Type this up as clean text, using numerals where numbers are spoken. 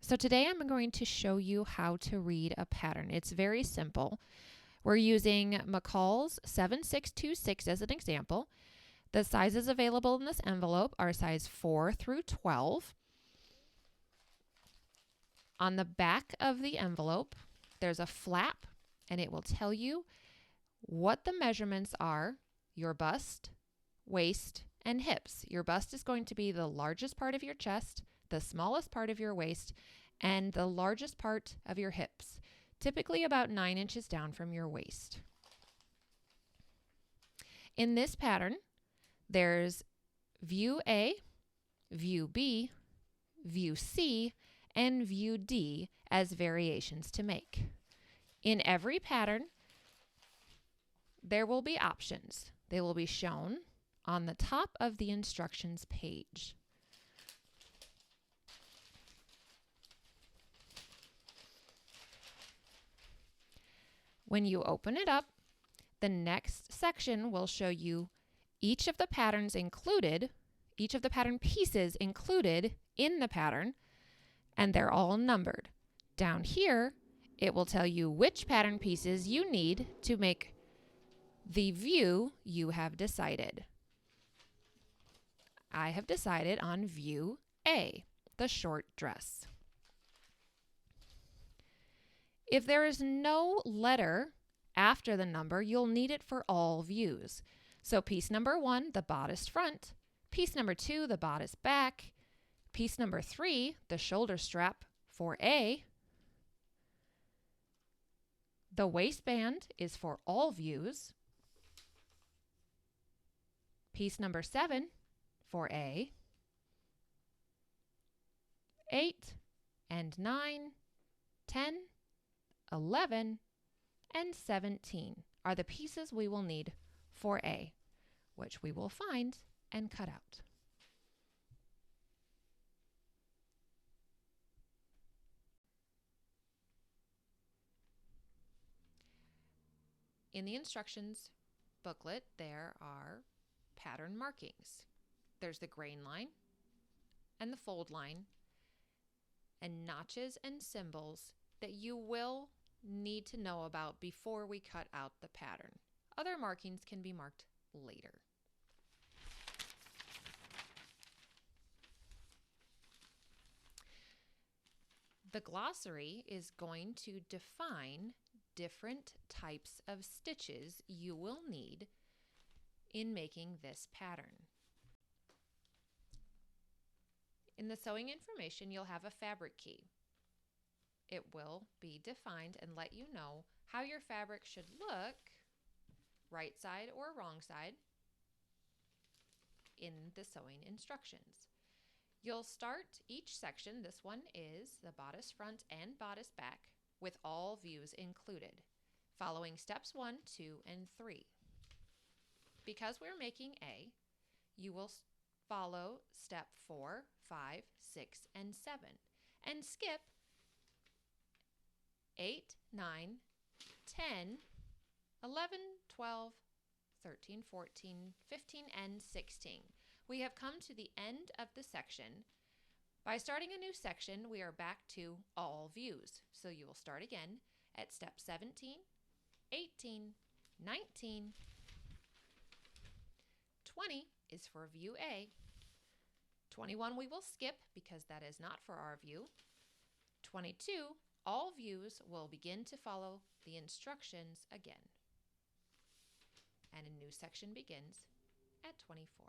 So today I'm going to show you how to read a pattern. It's very simple. We're using McCall's 7626 as an example. The sizes available in this envelope are size 4 through 12. On the back of the envelope, there's a flap, and it will tell you what the measurements are: your bust, waist, and hips. Your bust is going to be the largest part of your chest, the smallest part of your waist, and the largest part of your hips, typically about 9 inches down from your waist. In this pattern, there's view A, view B, view C, and view D as variations to make. In every pattern, there will be options. They will be shown on the top of the instructions page. When you open it up, the next section will show you each of the patterns included, each of the pattern pieces included in the pattern, and they're all numbered. Down here, it will tell you which pattern pieces you need to make the view you have decided. I have decided on view A, the short dress. If there is no letter after the number, you'll need it for all views. So piece number 1, the bodice front; piece number 2, the bodice back; piece number 3, the shoulder strap for A. The waistband is for all views. Piece number 7 for A. 8 and 9, 10, 11, and 17 are the pieces we will need for A, which we will find and cut out. In the instructions booklet, there are pattern markings. There's the grain line and the fold line and notches and symbols that you will need to know about before we cut out the pattern. Other markings can be marked later. The glossary is going to define different types of stitches you will need in making this pattern. In the sewing information, you'll have a fabric key. It will be defined and let you know how your fabric should look, right side or wrong side, in the sewing instructions. You'll start each section, this one is the bodice front and bodice back, with all views included, following steps 1, 2, and 3. Because we're making A, you will follow step 4, 5, 6, and 7, and skip 8, 9, 10, 11, 12, 13, 14, 15, and 16. We have come to the end of the section. By starting a new section, we are back to all views. So you will start again at step 17, 18, 19, 20 is for view A. 21 we will skip because that is not for our view. 22, all views will begin to follow the instructions again. And a new section begins at 24.